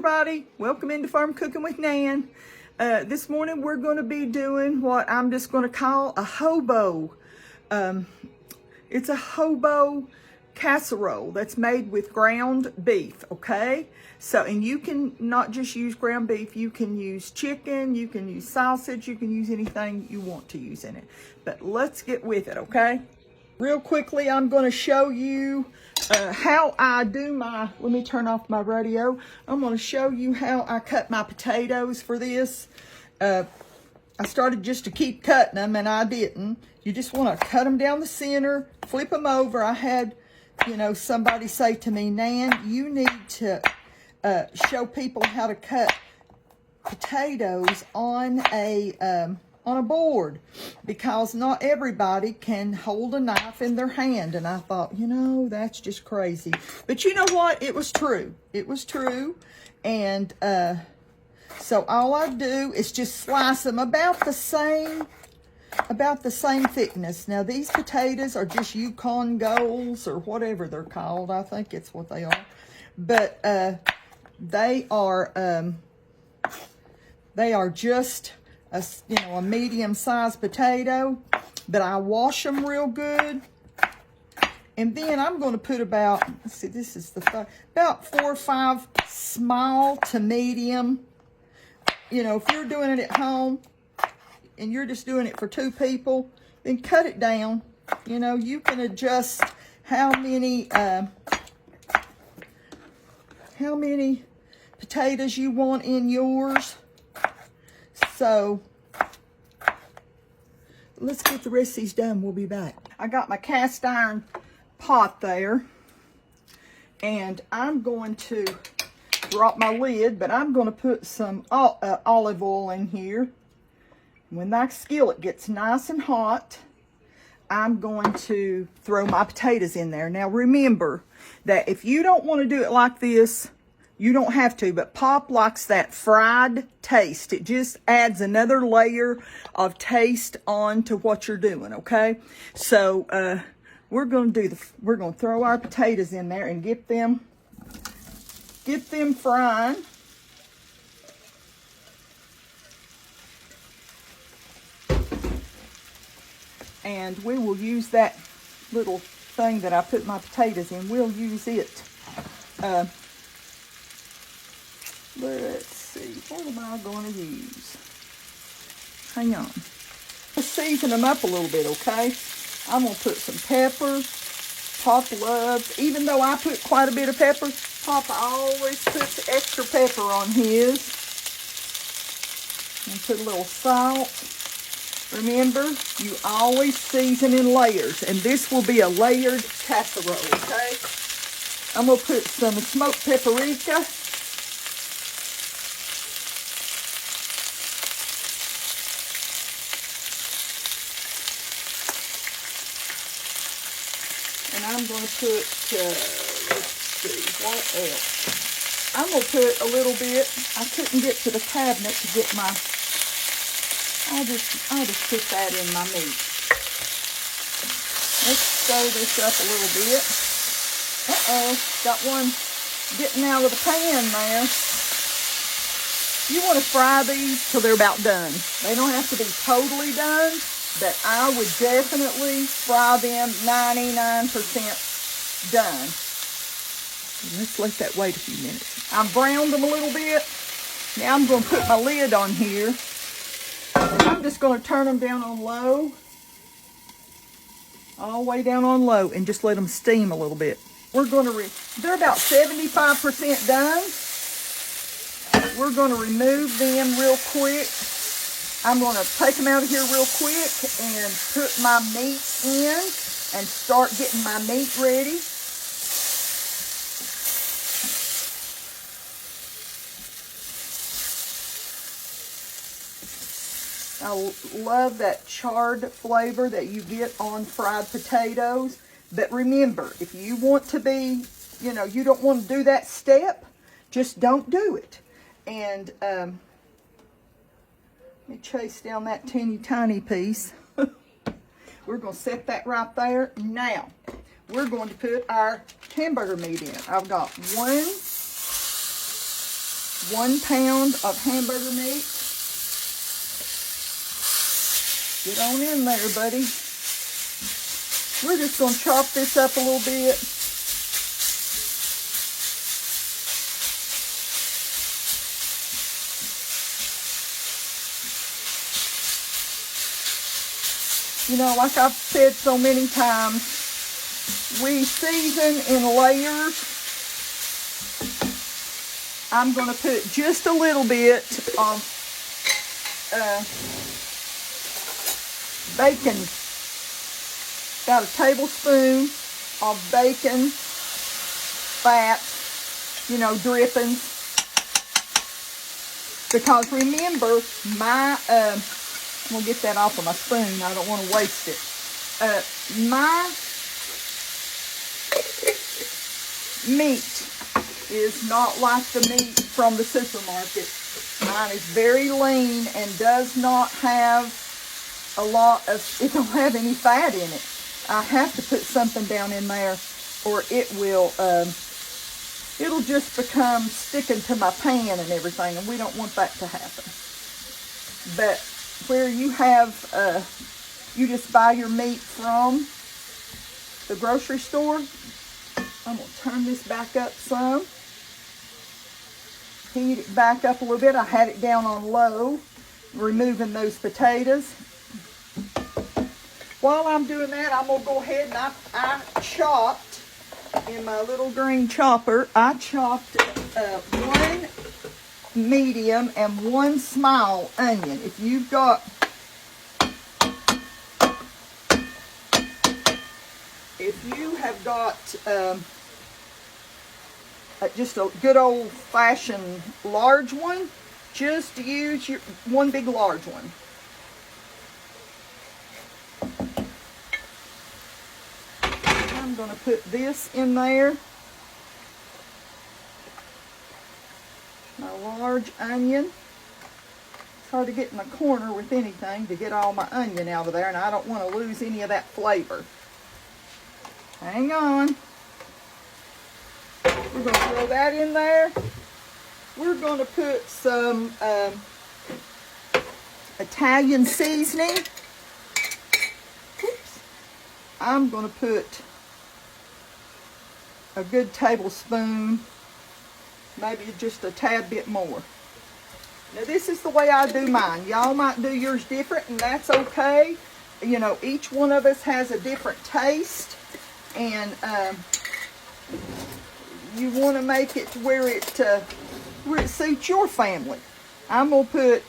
everybody, welcome into Farm Cooking with Nan. This morning we're going to be doing what I'm just going to call a hobo. It's a hobo casserole that's made with ground beef, okay? So, and you can not just use ground beef, you can use chicken, you can use sausage, you can use anything you want to use in it. But let's get with it, okay? Real quickly, I'm going to show you how I do my, let me turn off my radio. I'm going to show you how I cut my potatoes for this. I started just to keep cutting them, and I didn't. You just want to cut them down the center, flip them over. I had, you know, somebody say to me, Nan, you need to show people how to cut potatoes on a board, because not everybody can hold a knife in their hand. And I thought, you know, that's just crazy. But you know what? It was true. It was true. And so all I do is just slice them about the same thickness. Now these potatoes are just Yukon Golds or whatever they're called. I think it's what they are. But they are just a medium-sized potato, but I wash them real good. And then I'm going to put about, let's see, this is about 4 or 5 small to medium. You know, if you're doing it at home and you're just doing it for 2 people, then cut it down. You know, you can adjust how many potatoes you want in yours. So let's get the rest of these done. We'll be back. I got my cast iron pot there, and I'm going to drop my lid, but I'm going to put some olive oil in here. When that skillet gets nice and hot, I'm going to throw my potatoes in there. Now remember that if you don't want to do it like this, you don't have to, but Pop likes that fried taste. It just adds another layer of taste on to what you're doing, okay? So we're going to throw our potatoes in there and get them frying. And we will use that little thing that I put my potatoes in. We'll use it. Let's see, what am I going to use? Hang on. Let's season them up a little bit, okay? I'm going to put some pepper. Pop loves, even though I put quite a bit of pepper, Papa always puts extra pepper on his. And put a little salt. Remember, you always season in layers, and this will be a layered casserole, okay? I'm going to put some smoked paprika. And I'm going to put, let's see, what else? I'm going to put a little bit. I couldn't get to the cabinet to get my, I'll just put that in my meat. Let's stir this up a little bit. Uh-oh, got one getting out of the pan there. You want to fry these till they're about done. They don't have to be totally done, but I would definitely fry them 99% done. Let's let that wait a few minutes. I've browned them a little bit. Now I'm going to put my lid on here. And I'm just going to turn them down on low. All the way down on low, and just let them steam a little bit. We're going to, they're about 75% done. We're going to remove them real quick. I'm going to take them out of here real quick and put my meat in and start getting my meat ready. I love that charred flavor that you get on fried potatoes. But remember, if you want to be, you know, you don't want to do that step, just don't do it. And let me chase down that teeny tiny piece. We're going to set that right there. Now, we're going to put our hamburger meat in. I've got 1 1 pound of hamburger meat. Get on in there, buddy. We're just going to chop this up a little bit. You know, like I've said so many times, we season in layers. I'm going to put just a little bit of bacon, about a tablespoon of bacon fat, you know, drippings. Because remember, my, I'm going to get that off of my spoon. I don't want to waste it. My meat is not like the meat from the supermarket. Mine is very lean and does not have a lot of, it don't have any fat in it. I have to put something down in there or it will, it'll just become sticking to my pan and everything, and we don't want that to happen. But where you have, you just buy your meat from the grocery store, I'm going to turn this back up some. Heat it back up a little bit. I had it down on low, removing those potatoes. While I'm doing that, I'm going to go ahead and I chopped, in my little green chopper, I chopped 1 medium and 1 small onion. If you've got, if you have got just a good old-fashioned large one, just use your 1 big large one. I'm going to put this in there. My large onion. It's hard to get in the corner with anything to get all my onion out of there, and I don't want to lose any of that flavor. Hang on. We're going to throw that in there. We're going to put some Italian seasoning. Oops. I'm going to put a good tablespoon, maybe just a tad bit more. Now this is the way I do mine. Y'all might do yours different, and that's okay. You know, each one of us has a different taste, and you want to make it to where it suits your family. I'm going to put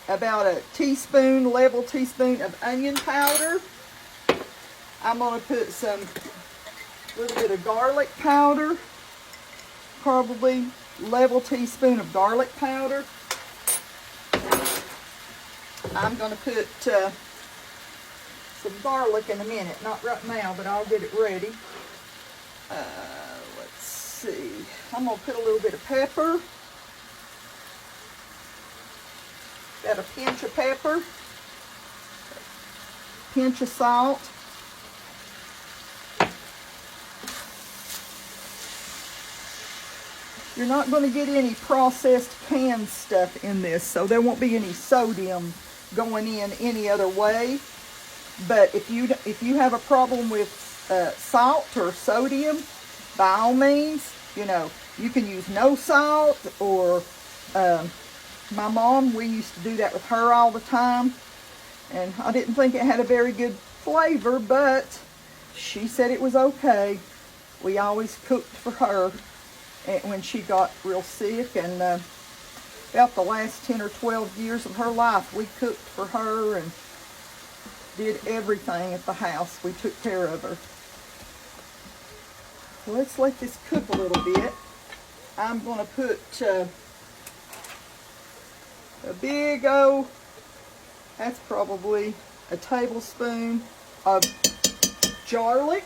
about a teaspoon, level teaspoon of onion powder. I'm going to put some little bit of garlic powder, probably level teaspoon of garlic powder. I'm going to put some garlic in a minute, not right now, but I'll get it ready. Let's see. I'm going to put a little bit of pepper. Got a pinch of pepper, pinch of salt. You're not going to get any processed canned stuff in this, so there won't be any sodium going in any other way. But if you have a problem with salt or sodium, by all means, you know, you can use no salt, or my mom, we used to do that with her all the time, and I didn't think it had a very good flavor, but she said it was okay. We always cooked for her when she got real sick, and about the last 10 or 12 years of her life, we cooked for her and did everything at the house. We took care of her. Let's let this cook a little bit. I'm going to put a big old, that's probably a tablespoon of garlic,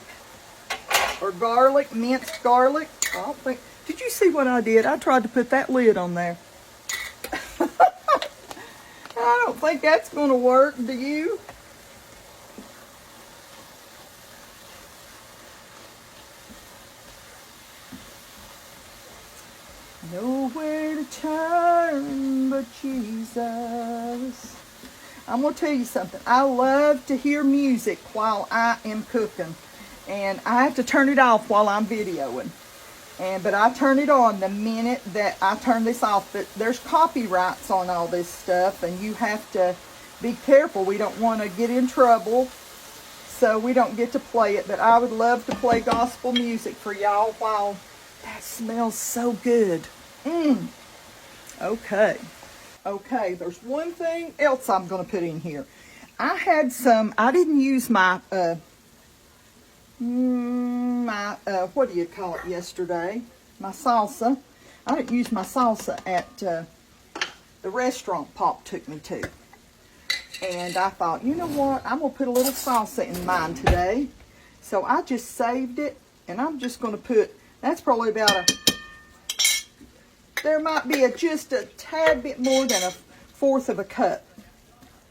or garlic, minced garlic. I don't think, did you see what I did? I tried to put that lid on there. I don't think that's going to work, do you? Nowhere to turn but Jesus. I'm going to tell you something. I love to hear music while I am cooking. And I have to turn it off while I'm videoing. But I turn it on the minute that I turn this off. But there's copyrights on all this stuff. And you have to be careful. We don't want to get in trouble. So we don't get to play it. But I would love to play gospel music for y'all while that smells so good. Okay. Okay, there's one thing else I'm going to put in here. I didn't use my, what do you call it yesterday? My salsa. I didn't use my salsa at the restaurant Pop took me to. And I thought, you know what? I'm going to put a little salsa in mine today. So I just saved it. And I'm just going to put, that's probably about there might be just a tad bit more than 1/4 of a cup.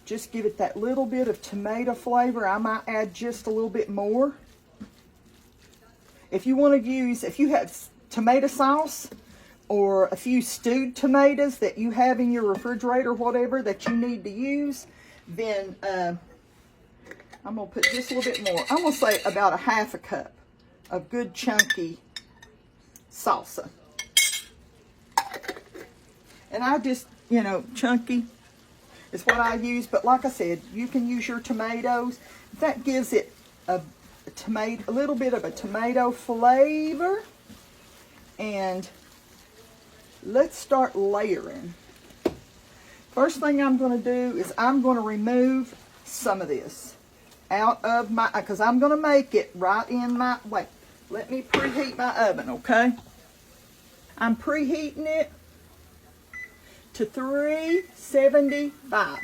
Just give it that little bit of tomato flavor. I might add just a little bit more. If you want to use, if you have tomato sauce or a few stewed tomatoes that you have in your refrigerator, whatever that you need to use, then I'm going to put just a little bit more. I'm going to say about a 1/2 cup of good chunky salsa. And I just, you know, chunky is what I use. But like I said, you can use your tomatoes. That gives it a little bit of a tomato flavor. And let's start layering. First thing I'm going to do is I'm going to remove some of this out of my, because I'm going to make it right in my, wait, let me preheat my oven, okay? I'm preheating it to 375.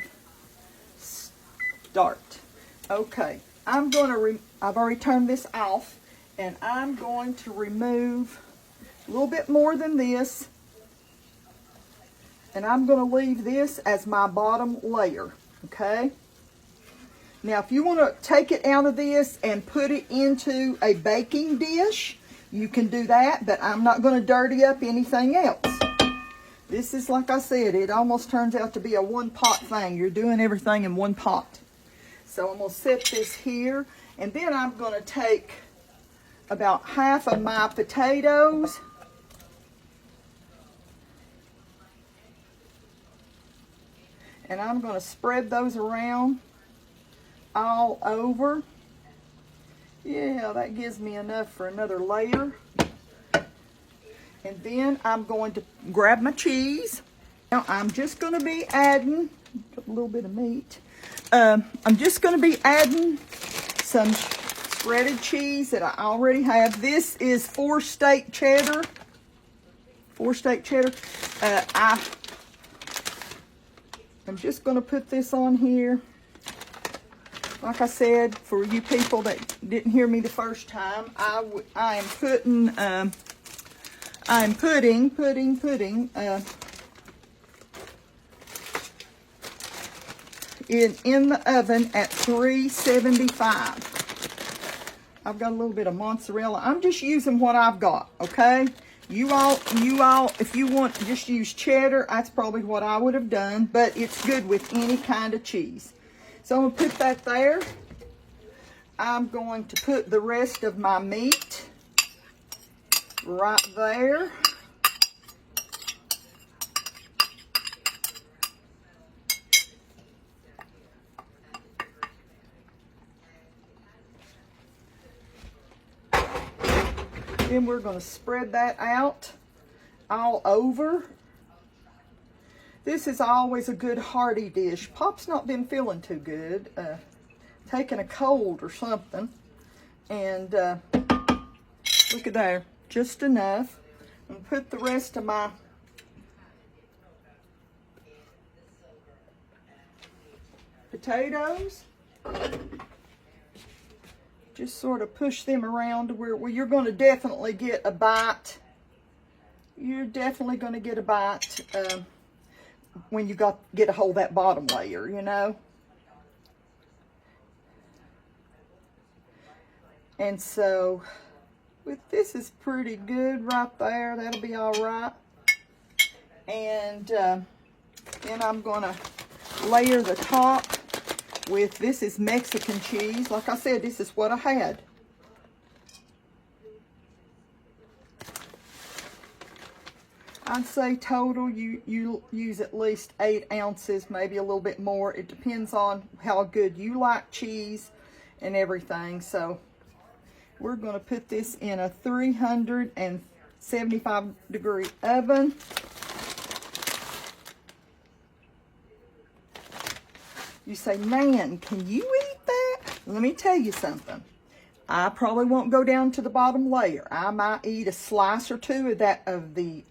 Start. Okay, I'm going to, I've already turned this off, and I'm going to remove a little bit more than this, and I'm going to leave this as my bottom layer, okay? Now, if you want to take it out of this and put it into a baking dish, you can do that, but I'm not going to dirty up anything else. This is, like I said, it almost turns out to be a one-pot thing. You're doing everything in one pot. So I'm going to set this here. And then I'm going to take about 1/2 of my potatoes. And I'm going to spread those around all over. Yeah, that gives me enough for another layer. And then I'm going to grab my cheese. Now I'm just going to be adding a little bit of meat. I'm just going to be adding some shredded cheese that I already have. This is 4-state cheddar. 4-state cheddar. I'm just going to put this on here. Like I said, for you people that didn't hear me the first time, I am putting in the oven at 375. I've got a little bit of mozzarella. I'm just using what I've got, okay? You all, if you want to just use cheddar, that's probably what I would have done, but it's good with any kind of cheese. So I'm going to put that there. I'm going to put the rest of my meat right there. Then we're going to spread that out all over. This is always a good hearty dish. Pop's not been feeling too good, taking a cold or something. And look at there, just enough. I'm going to put the rest of my potatoes. Just sort of push them around to where you're going to definitely get a bite. You're definitely going to get a bite when you get a hold of that bottom layer, you know. And so, with this is pretty good right there. That'll be all right. And then I'm gonna layer the top with, this is Mexican cheese. Like I said, this is what I had. I'd say total you use at least 8 ounces, maybe a little bit more. It depends on how good you like cheese and everything. So we're going to put this in a 375 degree oven. You say, Nan, can you eat that? Let me tell you something. I probably won't go down to the bottom layer. I might eat a slice or two of that of the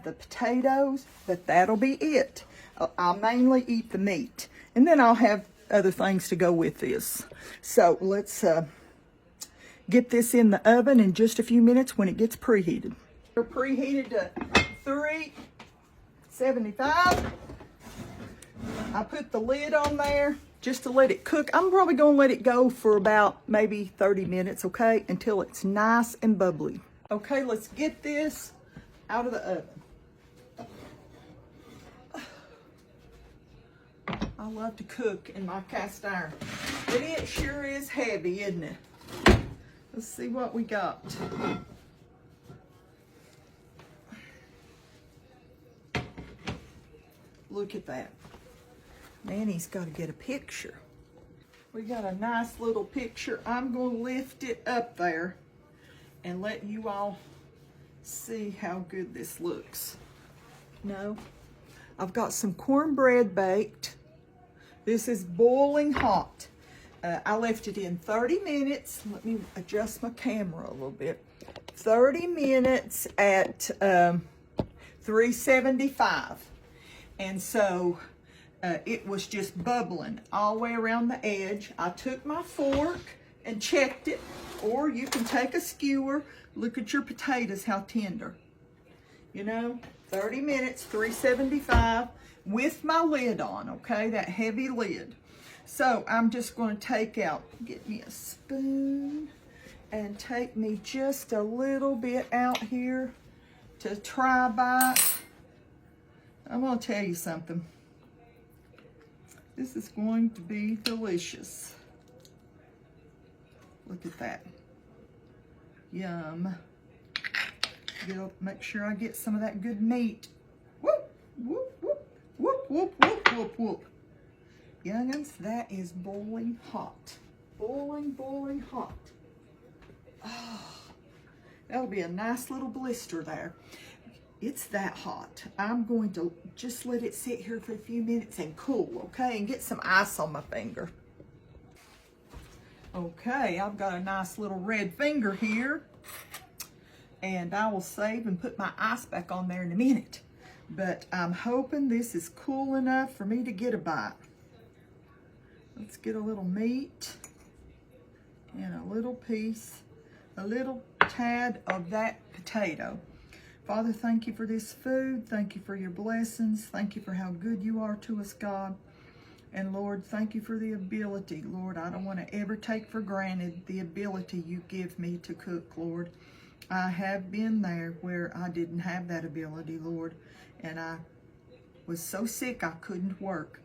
potatoes, but that'll be it. I'll mainly eat the meat, and then I'll have other things to go with this. So let's get this in the oven in just a few minutes when it gets preheated. We're preheated to 375. I put the lid on there just to let it cook. I'm probably going to let it go for about maybe 30 minutes, okay, until it's nice and bubbly. Okay, let's get this out of the oven. I love to cook in my cast iron, but it sure is heavy, isn't it? Let's see what we got. Look at that. Nanny's got to get a picture. We got a nice little picture. I'm going to lift it up there and let you all see how good this looks. No, I've got some cornbread baked. This is boiling hot. I left it in 30 minutes. Let me adjust my camera a little bit. 30 minutes at 375. And so it was just bubbling all the way around the edge. I took my fork and checked it, or you can take a skewer. Look at your potatoes, how tender. You know, 30 minutes, 375 with my lid on, okay? That heavy lid. So I'm just going to take out, get me a spoon and take me just a little bit out here to try bite. I'm going to tell you something. This is going to be delicious. Look at that. Yum. Make sure I get some of that good meat. Whoop, whoop, whoop, whoop, whoop, whoop, whoop, whoop. Young'uns, that is boiling hot. Boiling, boiling hot. Oh, that'll be a nice little blister there. It's that hot. I'm going to just let it sit here for a few minutes and cool, okay? And get some ice on my finger. Okay, I've got a nice little red finger here. And I will save and put my ice back on there in a minute. But I'm hoping this is cool enough for me to get a bite. Let's get a little meat and a little piece, a little tad of that potato. Father, thank you for this food. Thank you for your blessings. Thank you for how good you are to us, God. And Lord, thank you for the ability, Lord. I don't want to ever take for granted the ability you give me to cook, Lord. I have been there where I didn't have that ability, Lord. And I was so sick I couldn't work.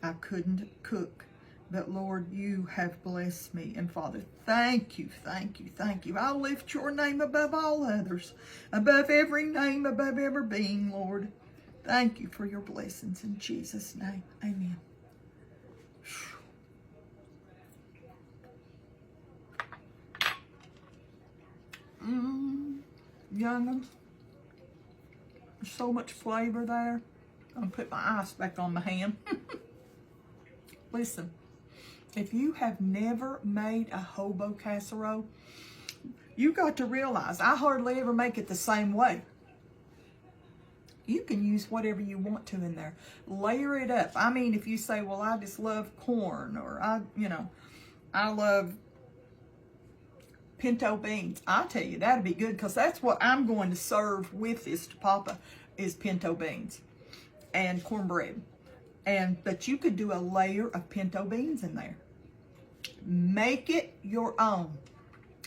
I couldn't cook. But Lord, you have blessed me. And Father, thank you, thank you, thank you. I lift your name above all others, above every name, above every being, Lord. Thank you for your blessings in Jesus' name. Amen. Young'uns, there's so much flavor there. I'm gonna put my ice back on my hand. Listen, if you have never made a hobo casserole, you got to realize I hardly ever make it the same way. You can use whatever you want to in there. Layer it up. I mean, if you say, well, I just love corn, or I love pinto beans. I'll tell you, that'd be good, because that's what I'm going to serve with this to Papa, is pinto beans and cornbread. But you could do a layer of pinto beans in there. Make it your own.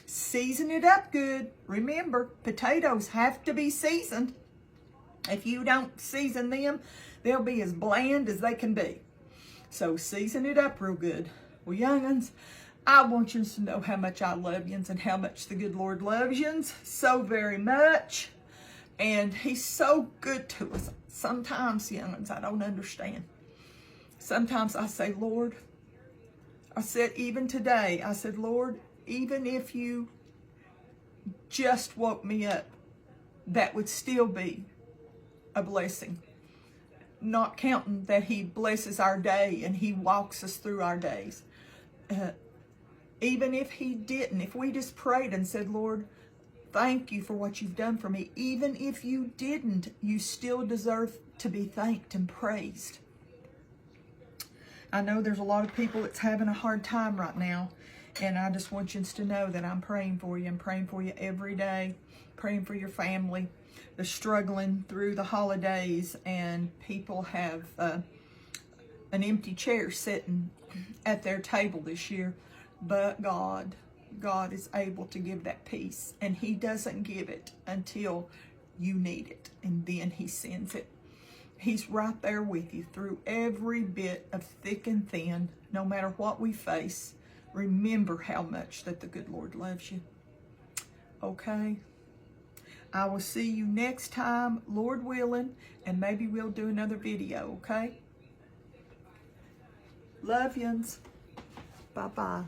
Season it up good. Remember, potatoes have to be seasoned. If you don't season them, they'll be as bland as they can be. So season it up real good. Well, young'uns, I want you to know how much I love yous and how much the good Lord loves yous so very much. And he's so good to us. Sometimes, young'uns, I don't understand. Sometimes I say, Lord, I said, even today, I said, Lord, even if you just woke me up, that would still be a blessing. Not counting that he blesses our day and he walks us through our days. Even if he didn't, if we just prayed and said, Lord, thank you for what you've done for me. Even if you didn't, you still deserve to be thanked and praised. I know there's a lot of people that's having a hard time right now, and I just want you to know that I'm praying for you. I'm praying for you every day, praying for your family. They're struggling through the holidays, and people have an empty chair sitting at their table this year. But God is able to give that peace, and he doesn't give it until you need it, and then he sends it. He's right there with you through every bit of thick and thin, no matter what we face. Remember how much that the good Lord loves you. Okay? I will see you next time, Lord willing, and maybe we'll do another video, okay? Love yous. Bye-bye.